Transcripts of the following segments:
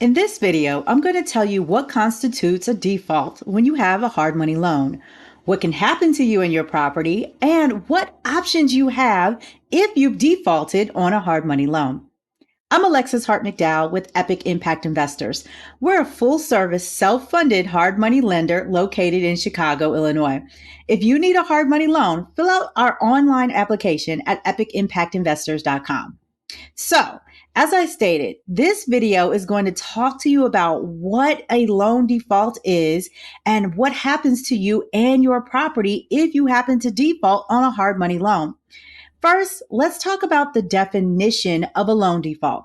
In this video, I'm going to tell you what constitutes a default when you have a hard money loan, what can happen to you and your property, and what options you have if you've defaulted on a hard money loan. I'm Alexis Hart McDowell with Epic Impact Investors. We're a full service, self funded hard money lender located in Chicago, Illinois. If you need a hard money loan, fill out our online application at epicimpactinvestors.com. So, as I stated, this video is going to talk to you about what a loan default is and what happens to you and your property if you happen to default on a hard money loan. First, let's talk about the definition of a loan default.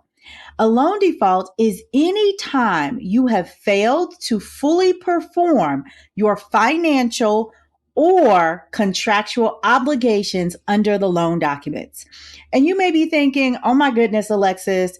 A loan default is any time you have failed to fully perform your financial or contractual obligations under the loan documents. And you may be thinking, oh my goodness, Alexis,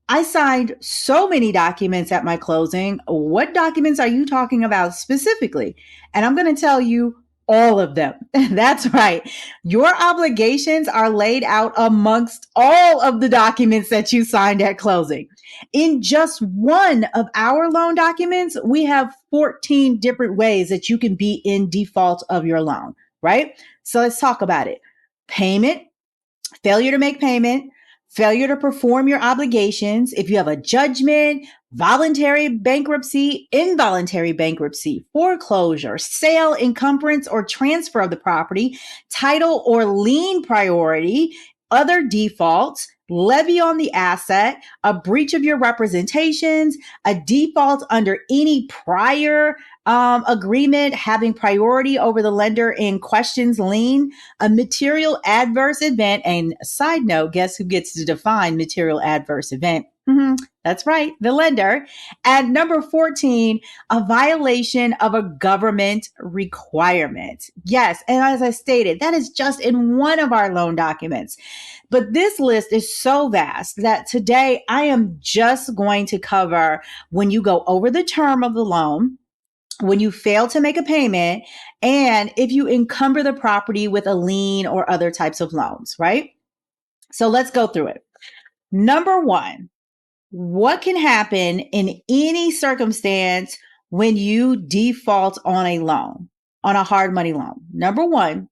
I signed so many documents at my closing. What documents are you talking about specifically? And I'm going to tell you all of them. That's right. Your obligations are laid out amongst all of the documents that you signed at closing. In just one of our loan documents, we have 14 different ways that you can be in default of your loan, right? So let's talk about it. Payment, failure to make payment, failure to perform your obligations. If you have a judgment, voluntary bankruptcy, involuntary bankruptcy, foreclosure, sale, encumbrance, or transfer of the property, title or lien priority, other defaults, levy on the asset, a breach of your representations, a default under any prior agreement having priority over the lender in questions lien, a material adverse event. And side note, guess who gets to define material adverse event? That's right, the lender. And number 14, a violation of a government requirement. Yes, and as I stated, that is just in one of our loan documents. But this list is so vast that today I am just going to cover when you go over the term of the loan, when you fail to make a payment, and if you encumber the property with a lien or other types of loans, right? So let's go through it. Number one, what can happen in any circumstance when you default on a loan, on a hard money loan? Number one,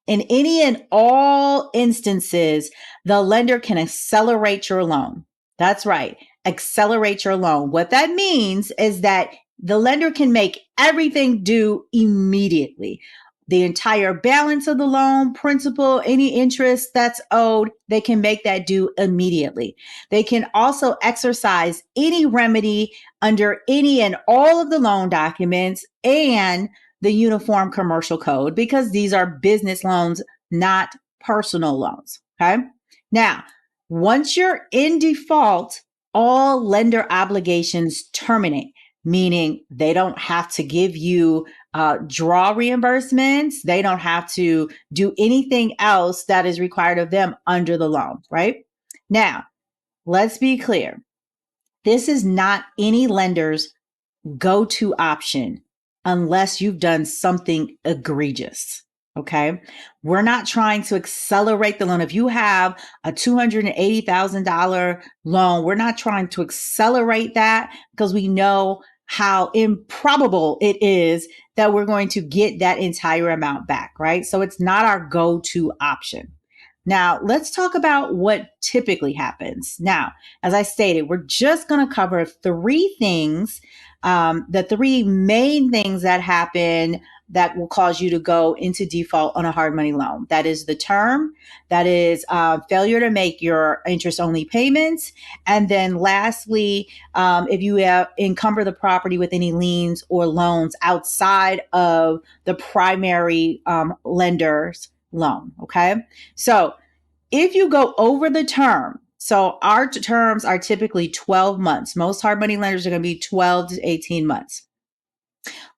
in any and all instances, the lender can accelerate your loan. That's right, accelerate your loan. What that means is that the lender can make everything due immediately. The entire balance of the loan, principal, any interest that's owed, they can make that due immediately. They can also exercise any remedy under any and all of the loan documents and the Uniform Commercial Code, because these are business loans, not personal loans. Okay. Now, once you're in default, all lender obligations terminate, meaning they don't have to give you draw reimbursements. They don't have to do anything else that is required of them under the loan, right? Now, let's be clear. This is not any lender's go-to option unless you've done something egregious. Okay. We're not trying to accelerate the loan. If you have a $280,000 loan, we're not trying to accelerate that because we know how improbable it is that we're going to get that entire amount back, right? So it's not our go-to option. Now, let's talk about what typically happens. Now, as I stated, we're just going to cover three things, the three main things that happen that will cause you to go into default on a hard money loan. That is the term, that is failure to make your interest only payments. And then lastly, if you have encumber the property with any liens or loans outside of the primary lender's loan. Okay. So if you go over the term, so our terms are typically 12 months. Most hard money lenders are going to be 12 to 18 months.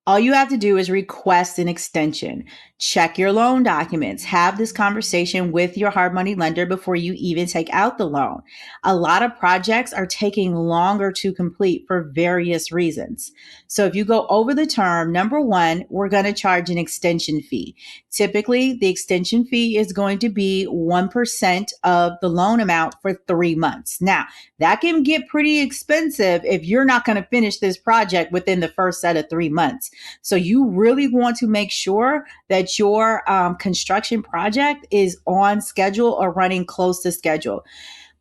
All you have to do is request an extension. Check your loan documents. Have this conversation with your hard money lender before you even take out the loan. A lot of projects are taking longer to complete for various reasons. So if you go over the term, number one, we're going to charge an extension fee. Typically, the extension fee is going to be 1% of the loan amount for 3 months. Now, that can get pretty expensive if you're not going to finish this project within the first set of 3 months. So you really want to make sure that your construction project is on schedule or running close to schedule.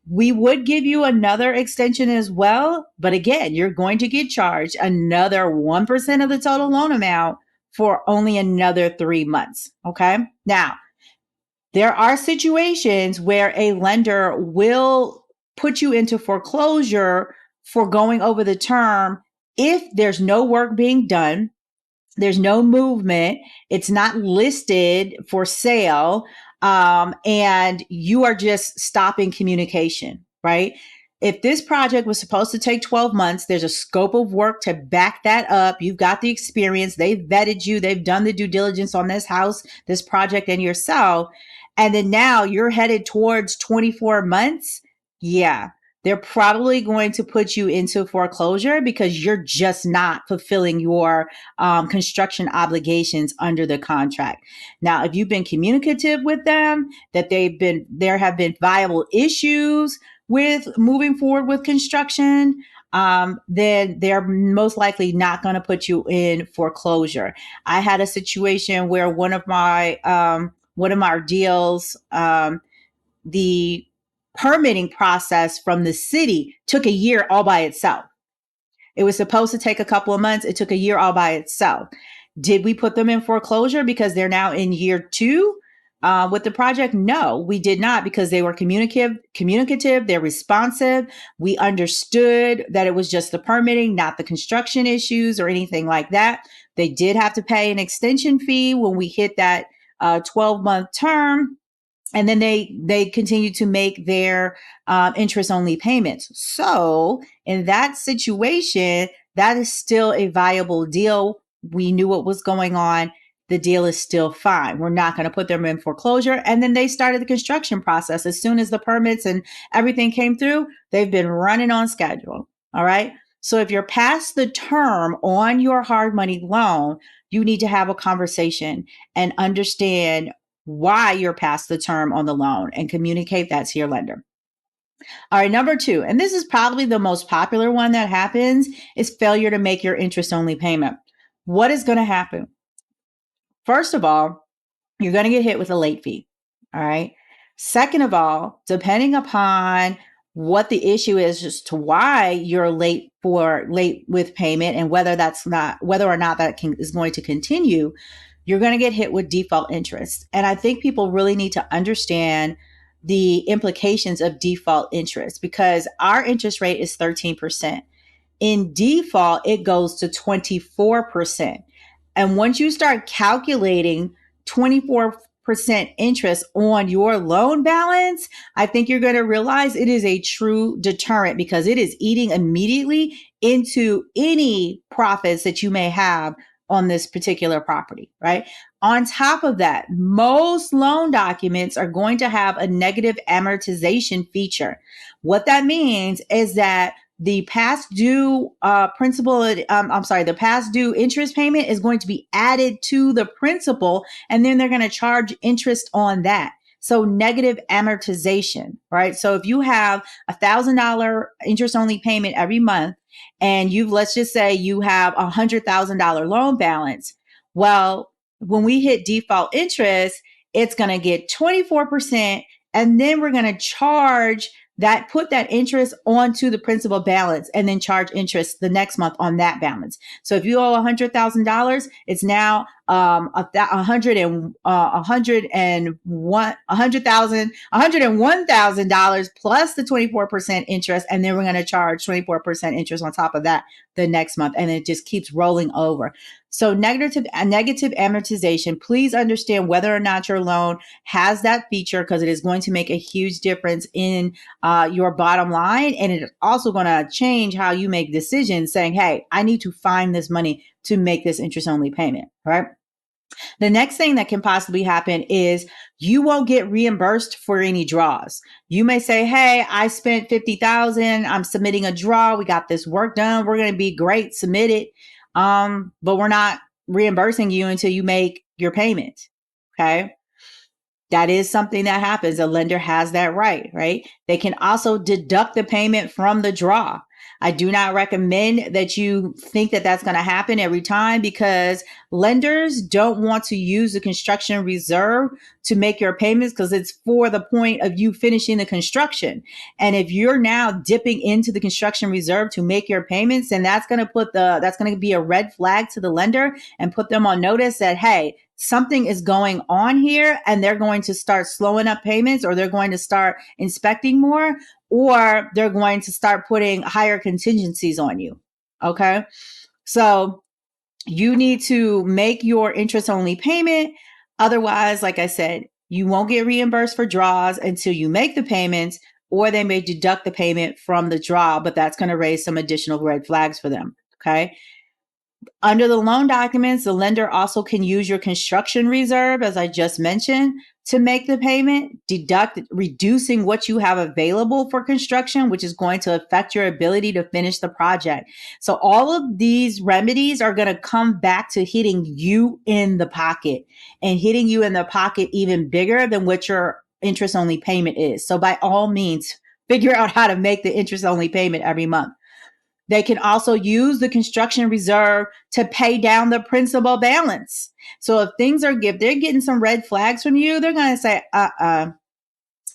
We would give you another extension as well, but again, you're going to get charged another 1% of the total loan amount for only another 3 months. Okay. Now, there are situations where a lender will put you into foreclosure for going over the term if there's no work being done, there's no movement, it's not listed for sale, and you are just stopping communication, right? If this project was supposed to take 12 months, there's a scope of work to back that up. You've got the experience, they've vetted you, they've done the due diligence on this house, this project, and yourself. And then now you're headed towards 24 months. Yeah, they're probably going to put you into foreclosure because you're just not fulfilling your construction obligations under the contract. Now, if you've been communicative with them, that there have been viable issues with moving forward with construction, then they're most likely not going to put you in foreclosure. I had a situation where one of our deals, the permitting process from the city took a year all by itself. It was supposed to take a couple of months. It took a year all by itself. Did we put them in foreclosure because they're now in year two with the project? No, we did not, because they were communicative, they're responsive. We understood that it was just the permitting, not the construction issues or anything like that. They did have to pay an extension fee when we hit that 12-month term, and then they continue to make their interest only payments. So in that situation, that is still a viable deal. We knew what was going on. The deal is still fine. We're not going to put them in foreclosure. And then they started the construction process. As soon as the permits and everything came through, they've been running on schedule. All right. So if you're past the term on your hard money loan, you need to have a conversation and understand why you're past the term on the loan and communicate that to your lender. All right, number two, and this is probably the most popular one that happens, is failure to make your interest only payment. What is going to happen? First of all, you're going to get hit with a late fee. All right. Second of all, depending upon what the issue is as to why you're late with payment and whether or not that is going to continue, you're going to get hit with default interest. And I think people really need to understand the implications of default interest, because our interest rate is 13%. In default, it goes to 24%. And once you start calculating 24% interest on your loan balance, I think you're going to realize it is a true deterrent, because it is eating immediately into any profits that you may have on this particular property, right? On top of that, most loan documents are going to have a negative amortization feature. What that means is that the past due the past due interest payment is going to be added to the principal, and then they're going to charge interest on that. So negative amortization, right? So if you have $1,000 interest only payment every month, and let's just say you have $100,000 loan balance. Well, when we hit default interest, it's going to get 24%, and then we're going to put that interest onto the principal balance, and then charge interest the next month on that balance. So if you owe $100,000, it's now $101,000 plus the 24% interest, and then we're going to charge 24% interest on top of that the next month, and it just keeps rolling over. So negative amortization. Please understand whether or not your loan has that feature, because it is going to make a huge difference in your bottom line, and it is also going to change how you make decisions, saying, "Hey, I need to find this money to make this interest only payment." Right? The next thing that can possibly happen is you won't get reimbursed for any draws. You may say, "Hey, I spent 50,000. I'm submitting a draw. We got this work done. We're going to be great. Submit it." But we're not reimbursing you until you make your payment. Okay? That is something that happens. A lender has that right? They can also deduct the payment from the draw. I do not recommend that you think that that's going to happen every time, because lenders don't want to use the construction reserve to make your payments, because it's for the point of you finishing the construction. And if you're now dipping into the construction reserve to make your payments, then that's going to be a red flag to the lender and put them on notice that, hey, something is going on here, and they're going to start slowing up payments, or they're going to start inspecting more, or they're going to start putting higher contingencies on you. Okay. So you need to make your interest only payment. Otherwise, like I said, you won't get reimbursed for draws until you make the payments, or they may deduct the payment from the draw, but that's going to raise some additional red flags for them. Okay. Under the loan documents, the lender also can use your construction reserve, as I just mentioned, to make the payment, reducing what you have available for construction, which is going to affect your ability to finish the project. So all of these remedies are going to come back to hitting you in the pocket, and hitting you in the pocket even bigger than what your interest only payment is. So by all means, figure out how to make the interest only payment every month. They can also use the construction reserve to pay down the principal balance. So if they're getting some red flags from you, they're going to say,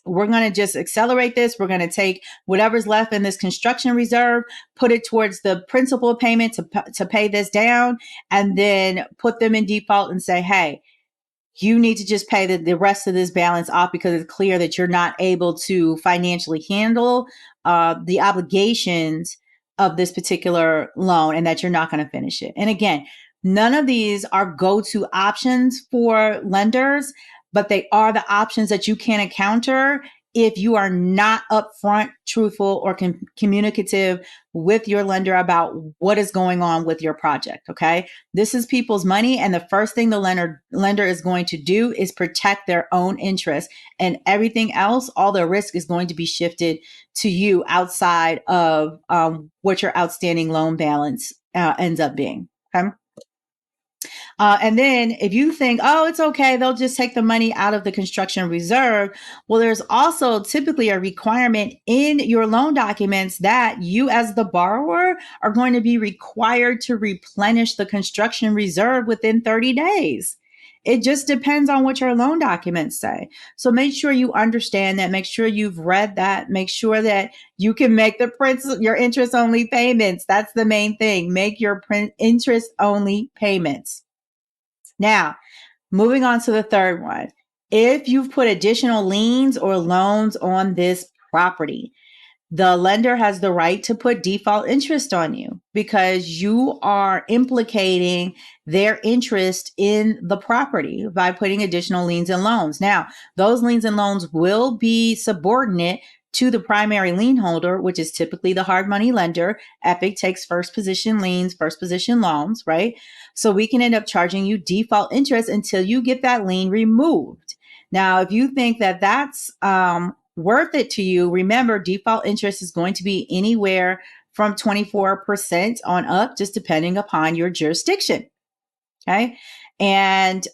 we're going to just accelerate this. We're going to take whatever's left in this construction reserve, put it towards the principal payment to pay this down, and then put them in default and say, hey, you need to just pay the rest of this balance off, because it's clear that you're not able to financially handle the obligations of this particular loan, and that you're not going to finish it. And again, none of these are go-to options for lenders, but they are the options that you can encounter if you are not upfront, truthful, or communicative with your lender about what is going on with your project. Okay. This is people's money, and the first thing the lender is going to do is protect their own interest, and everything else, all the risk is going to be shifted to you outside of what your outstanding loan balance ends up being. Okay. And then if you think, oh, it's okay, they'll just take the money out of the construction reserve. Well, there's also typically a requirement in your loan documents that you, as the borrower, are going to be required to replenish the construction reserve within 30 days. It just depends on what your loan documents say. So make sure you understand that. Make sure you've read that. Make sure that you can make your interest only payments. That's the main thing. Make your interest only payments. Now, moving on to the third one. If you've put additional liens or loans on this property, the lender has the right to put default interest on you, because you are implicating their interest in the property by putting additional liens and loans. Now, those liens and loans will be subordinate to the primary lien holder, which is typically the hard money lender. Epic takes first position liens, first position loans, right? So we can end up charging you default interest until you get that lien removed. Now, if you think that that's worth it to you, remember, default interest is going to be anywhere from 24% on up, just depending upon your jurisdiction. Okay. And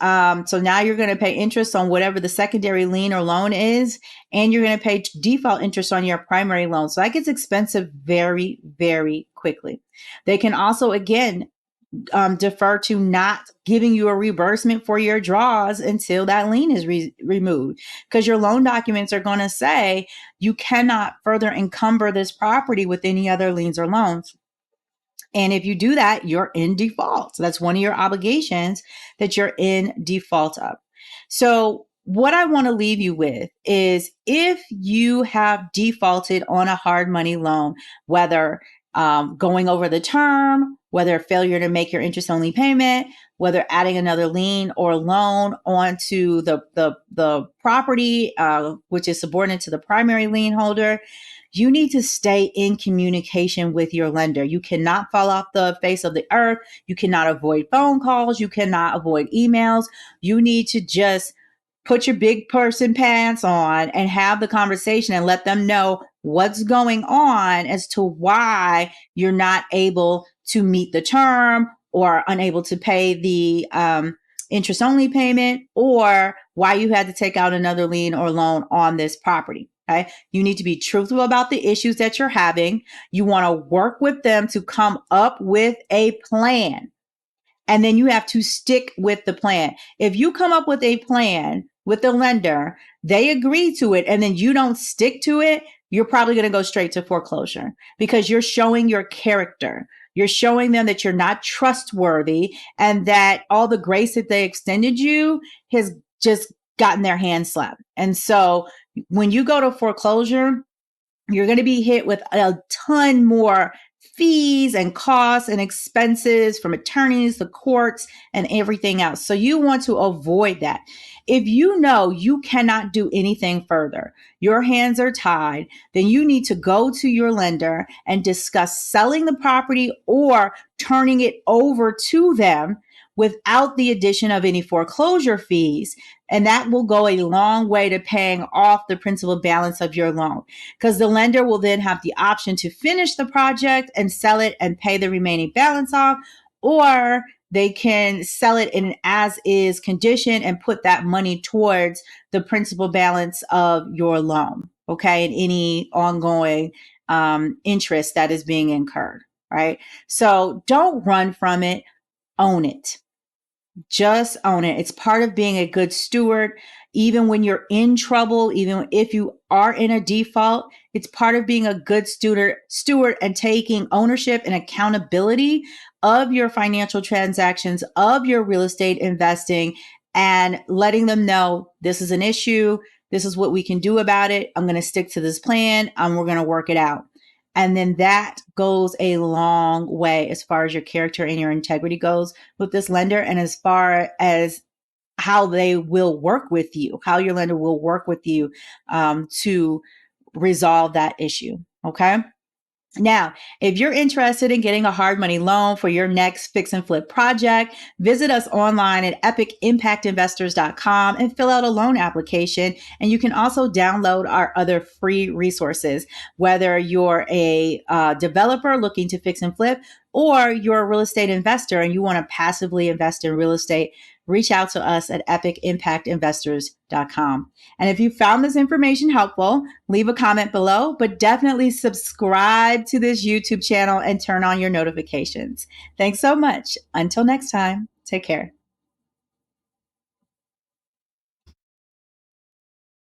so now you're going to pay interest on whatever the secondary lien or loan is, and you're going to pay default interest on your primary loan. So that gets expensive very, very quickly. They can also, again, defer to not giving you a reimbursement for your draws until that lien is removed, because your loan documents are going to say you cannot further encumber this property with any other liens or loans. And if you do that, you're in default. So that's one of your obligations that you're in default of. So what I want to leave you with is, if you have defaulted on a hard money loan, whether going over the term, whether failure to make your interest only payment, whether adding another lien or loan onto the property, which is subordinate to the primary lien holder, you need to stay in communication with your lender. You cannot fall off the face of the earth. You cannot avoid phone calls. You cannot avoid emails. You need to just put your big person pants on and have the conversation and let them know what's going on as to why you're not able to meet the term or unable to pay the interest only payment, or why you had to take out another lien or loan on this property. Okay. You need to be truthful about the issues that you're having. You want to work with them to come up with a plan. And then you have to stick with the plan. If you come up with a plan with the lender, they agree to it, and then you don't stick to it, you're probably going to go straight to foreclosure because you're showing your character. You're showing them that you're not trustworthy and that all the grace that they extended you has just gotten their hand slapped. And so when you go to foreclosure, you're going to be hit with a ton more fees and costs and expenses from attorneys, the courts, and everything else. So you want to avoid that. If you know you cannot do anything further, your hands are tied, then you need to go to your lender and discuss selling the property or turning it over to them without the addition of any foreclosure fees. And that will go a long way to paying off the principal balance of your loan, because the lender will then have the option to finish the project and sell it and pay the remaining balance off, or they can sell it in an as is condition and put that money towards the principal balance of your loan, okay, and any ongoing interest that is being incurred, right? So don't run from it, own it. Just own it. It's part of being a good steward. Even when you're in trouble, even if you are in a default, it's part of being a good steward and taking ownership and accountability of your financial transactions, of your real estate investing, and letting them know this is an issue. This is what we can do about it. I'm going to stick to this plan and we're going to work it out. And then that goes a long way as far as your character and your integrity goes with this lender, and as far as how they will work with you, how your lender will work with you to resolve that issue. Okay. Now, if you're interested in getting a hard money loan for your next fix and flip project, visit us online at epicimpactinvestors.com and fill out a loan application. And you can also download our other free resources, whether you're a developer looking to fix and flip, or you're a real estate investor and you want to passively invest in real estate. Reach out to us at epicimpactinvestors.com. And if you found this information helpful, leave a comment below, but definitely subscribe to this YouTube channel and turn on your notifications. Thanks so much. Until next time, take care.